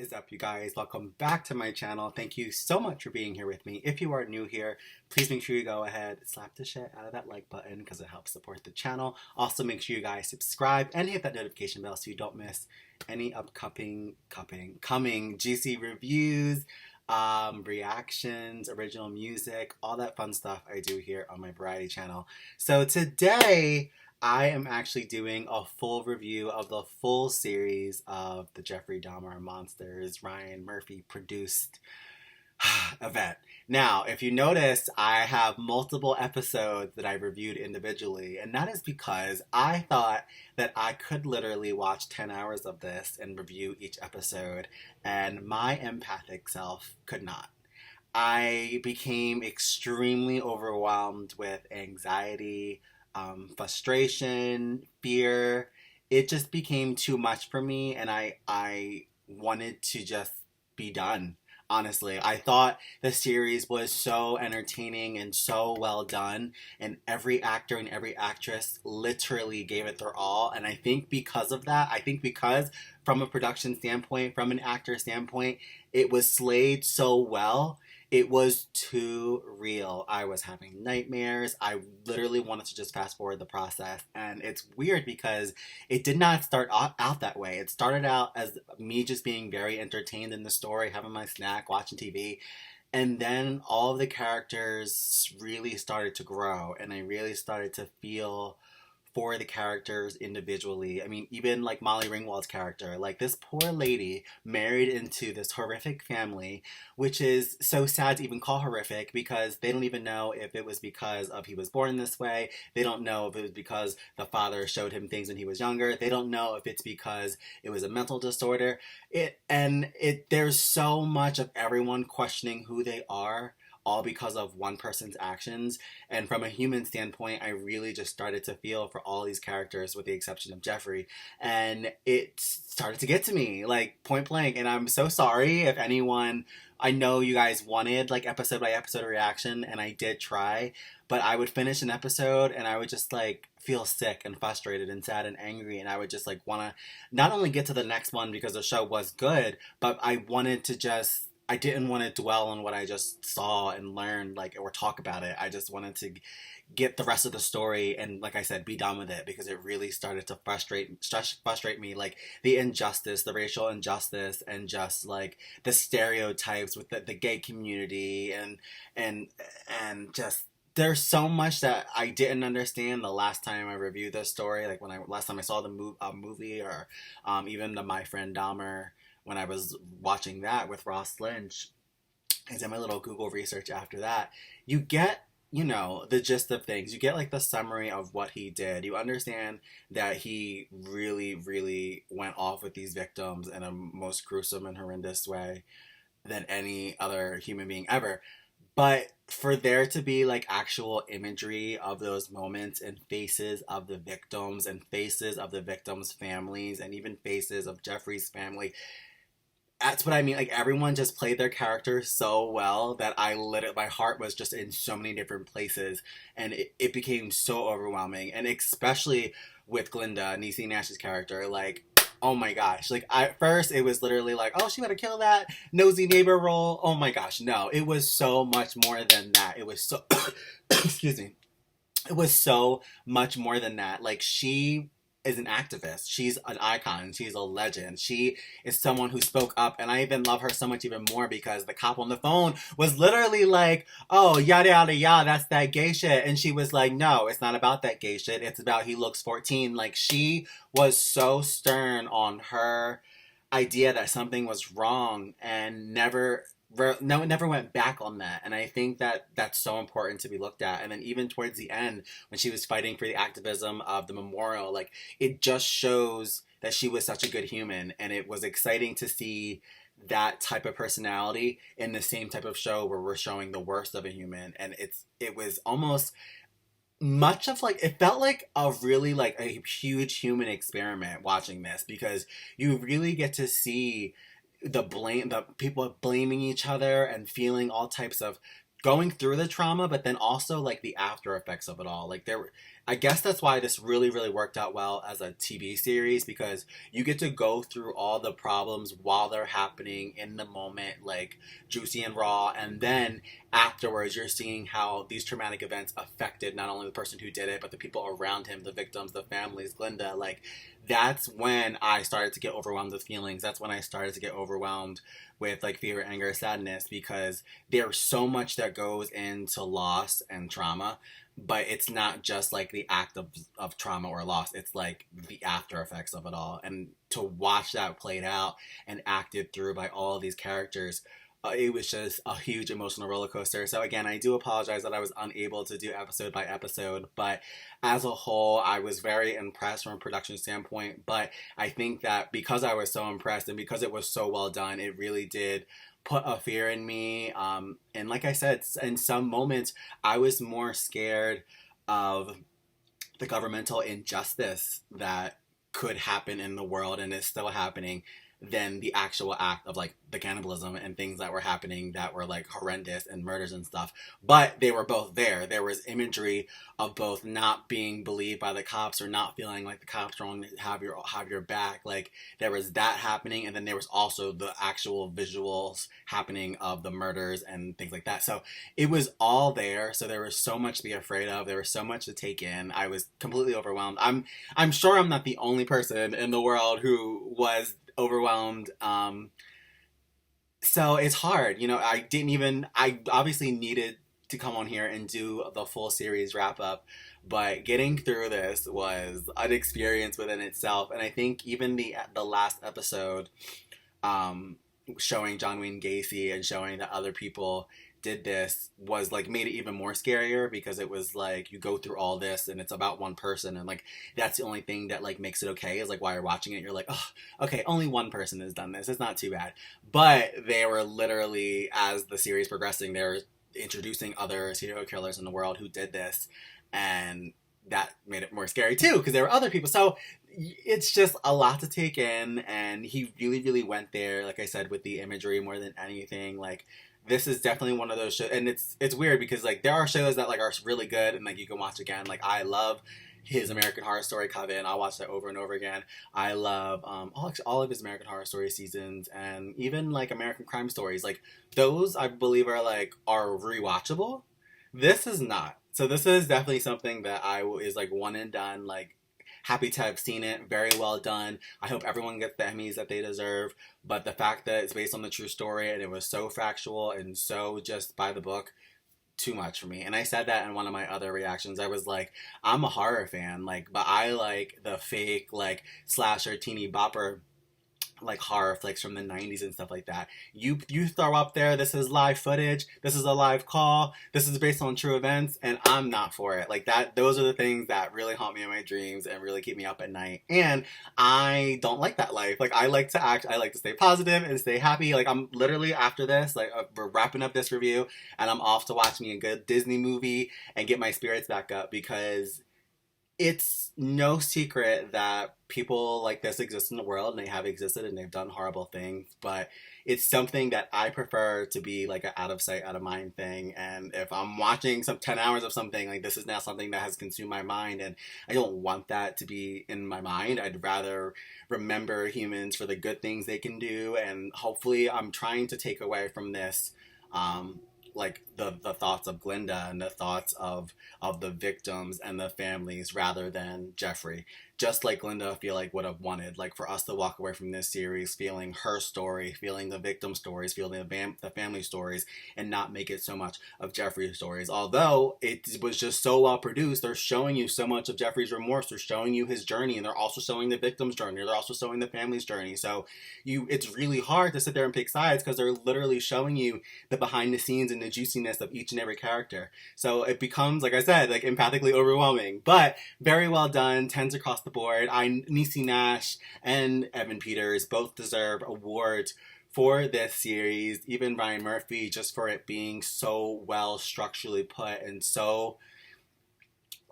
Is up, you guys? Welcome back to my channel. Thank you so much for being here with me. If you are new here, please make sure you go ahead, slap the shit out of that like button because it helps support the channel. Also, make sure you guys subscribe and hit that notification bell so you don't miss any coming juicy reviews, reactions, original music, all that fun stuff I do here on my variety channel. So today, I am actually doing a full review of the full series of the Jeffrey Dahmer Monsters Ryan Murphy produced event. Now, if you notice, I have multiple episodes that I reviewed individually, and that is because I thought that I could literally watch 10 hours of this and review each episode, and my empathic self could not. I became extremely overwhelmed with anxiety, frustration, fear. It just became too much for me, and I wanted to just be done. Honestly, I thought the series was so entertaining and so well done, and every actor and every actress literally gave it their all. And I think because of that, I think because from a production standpoint, from an actor standpoint, it was slayed so well. It was too real. I was having nightmares. I literally wanted to just fast forward the process. And it's weird because it did not start out that way. It started out as me just being very entertained in the story, having my snack, watching TV. And then all of the characters really started to grow. And I really started to feel for the characters individually. I mean, even like Molly Ringwald's character, like this poor lady married into this horrific family, which is so sad to even call horrific because they don't even know if it was because of he was born this way. They don't know if it was because the father showed him things when he was younger. They don't know if it's because it was a mental disorder. There's so much of everyone questioning who they are, all because of one person's actions. And from a human standpoint, I really just started to feel for all these characters with the exception of Jeffrey. And it started to get to me, like point blank. And I'm so sorry if anyone, I know you guys wanted like episode by episode reaction, and I did try, but I would finish an episode and I would just like feel sick and frustrated and sad and angry, and I would just like want to not only get to the next one because the show was good, but I didn't want to dwell on what I just saw and learned, like, or talk about it. I just wanted to get the rest of the story and, like I said, be done with it because it really started to frustrate me. Like the injustice, the racial injustice, and just like the stereotypes with the gay community and just there's so much that I didn't understand the last time I reviewed this story. Like when I last time I saw the movie, or even the My Friend Dahmer, when I was watching that with Ross Lynch, I did my little Google research after that. You get, the gist of things. You get like the summary of what he did. You understand that he really, really went off with these victims in a most gruesome and horrendous way than any other human being ever. But for there to be like actual imagery of those moments and faces of the victims and faces of the victims' families and even faces of Jeffrey's family, that's what I mean. Like everyone just played their characters so well that my heart was just in so many different places, and it became so overwhelming. And especially with Glinda, Niecy Nash's character, like, oh my gosh. Like at first it was literally like, oh, she gotta kill that nosy neighbor role. Oh my gosh, no. It was so much more than that. It was so excuse me. It was so much more than that. Like she is an activist. She's an icon. She's a legend. She is someone who spoke up, and I even love her so much even more because the cop on the phone was literally like, oh, yada yada yada, that's that gay shit. And she was like, no, it's not about that gay shit. It's about he looks 14. Like she was so stern on her idea that something was wrong and never went back on that. And I think that that's so important to be looked at. And then even towards the end when she was fighting for the activism of the memorial, like it just shows that she was such a good human, and it was exciting to see that type of personality in the same type of show where we're showing the worst of a human. And it was almost much of like, it felt like a really like a huge human experiment watching this, because you really get to see the people blaming each other and feeling all types of going through the trauma, but then also like the after effects of it all. Like there, I guess that's why this really, really worked out well as a TV series, because you get to go through all the problems while they're happening in the moment, like juicy and raw, and then afterwards you're seeing how these traumatic events affected not only the person who did it, but the people around him, the victims, the families, Glinda. Like that's when I started to get overwhelmed with feelings. That's when I started to get overwhelmed with like fear, anger, sadness, because there's so much that goes into loss and trauma, but it's not just like the act of trauma or loss. It's like the after effects of it all. And to watch that played out and acted through by all of these characters, it was just a huge emotional roller coaster. So again, I do apologize that I was unable to do episode by episode, but as a whole, I was very impressed from a production standpoint. But I think that because I was so impressed and because it was so well done, it really did put a fear in me. And like I said, in some moments, I was more scared of the governmental injustice that could happen in the world and is still happening than the actual act of like the cannibalism and things that were happening that were like horrendous and murders and stuff. But they were both there. There was imagery of both not being believed by the cops or not feeling like the cops are going to have your back. Like there was that happening, and then there was also the actual visuals happening of the murders and things like that. So it was all there. So there was so much to be afraid of. There was so much to take in. I was completely overwhelmed. I'm sure I'm not the only person in the world who was overwhelmed. So it's hard. I obviously needed to come on here and do the full series wrap up, but getting through this was an experience within itself. And I think even the last episode, showing John Wayne Gacy and showing that other people did this was like made it even more scarier, because it was like you go through all this and it's about one person, and like that's the only thing that like makes it okay, is like while you're watching it you're like, oh, okay, only one person has done this, it's not too bad. But they were literally, as the series progressing, they're introducing other serial killers in the world who did this, and that made it more scary too, because there were other people. So it's just a lot to take in, and he really, really went there, like I said, with the imagery more than anything. Like this is definitely one of those shows, and it's weird because like there are shows that like are really good and like you can watch again. Like I love his American Horror Story Coven. I'll watch that over and over again. I love all of his American Horror Story seasons, and even like American Crime Stories. Like those, I believe, are rewatchable. This is not. So this is definitely something that is like one and done. Like happy to have seen it. Very well done. I hope everyone gets the Emmys that they deserve. But the fact that it's based on the true story and it was so factual and so just by the book, too much for me. And I said that in one of my other reactions. I was like, I'm a horror fan, like, but I like the fake like slasher teeny bopper like horror flicks from the 90s and stuff like that. You throw up there, this is live footage, this is a live call, this is based on true events, and I'm not for it. Like that, those are the things that really haunt me in my dreams and really keep me up at night. And I don't like that life. Like I like to stay positive and stay happy. Like I'm literally, after this, like we're wrapping up this review and I'm off to watch me a good Disney movie and get my spirits back up, because it's no secret that people like this exist in the world, and they have existed and they've done horrible things, but it's something that I prefer to be like an out of sight, out of mind thing. And if I'm watching some 10 hours of something, like this is now something that has consumed my mind, and I don't want that to be in my mind. I'd rather remember humans for the good things they can do, and hopefully I'm trying to take away from this like the thoughts of Glinda and the thoughts of the victims and the families, rather than Jeffrey. Just like Glinda, I feel like would have wanted, like for us to walk away from this series feeling her story, feeling the victim stories, feeling the family stories, and not make it so much of Jeffrey's stories. Although it was just so well produced, they're showing you so much of Jeffrey's remorse, they're showing you his journey, and they're also showing the victim's journey, they're also showing the family's journey. So it's really hard to sit there and pick sides, because they're literally showing you the behind the scenes and the juiciness of each and every character. So it becomes, like I said, like empathically overwhelming, but very well done. 10s across the board. Niecy Nash and Evan Peters both deserve awards for this series. Even Ryan Murphy, just for it being so well structurally put and so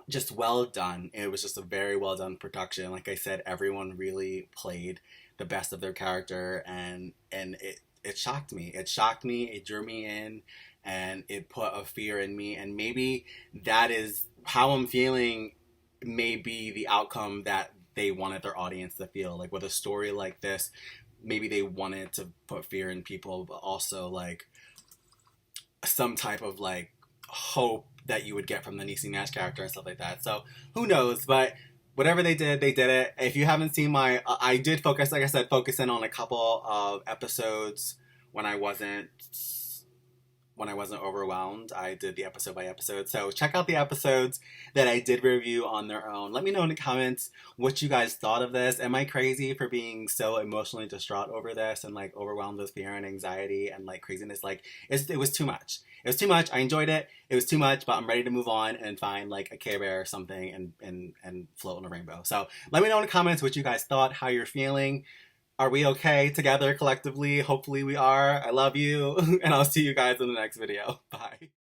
just well done. It was just a very well done production. Like I said, everyone really played the best of their character, and it shocked me. It shocked me. It drew me in, and it put a fear in me. And maybe that is how I'm feeling. May be the outcome that they wanted their audience to feel. Like with a story like this, maybe they wanted to put fear in people, but also like some type of like hope that you would get from the Niecy Nash character and stuff like that. So who knows? But whatever they did it. If you haven't seen my, I did focus, like I said, focus in on a couple of episodes when I wasn't overwhelmed. I did the episode by episode. So check out the episodes that I did review on their own. Let me know in the comments what you guys thought of this. Am I crazy for being so emotionally distraught over this and like overwhelmed with fear and anxiety and like craziness? Like it was too much. It was too much. I enjoyed it. It was too much, but I'm ready to move on and find like a Care Bear or something and float on a rainbow. So let me know in the comments what you guys thought, how you're feeling. Are we okay together collectively? Hopefully we are. I love you. And I'll see you guys in the next video. Bye.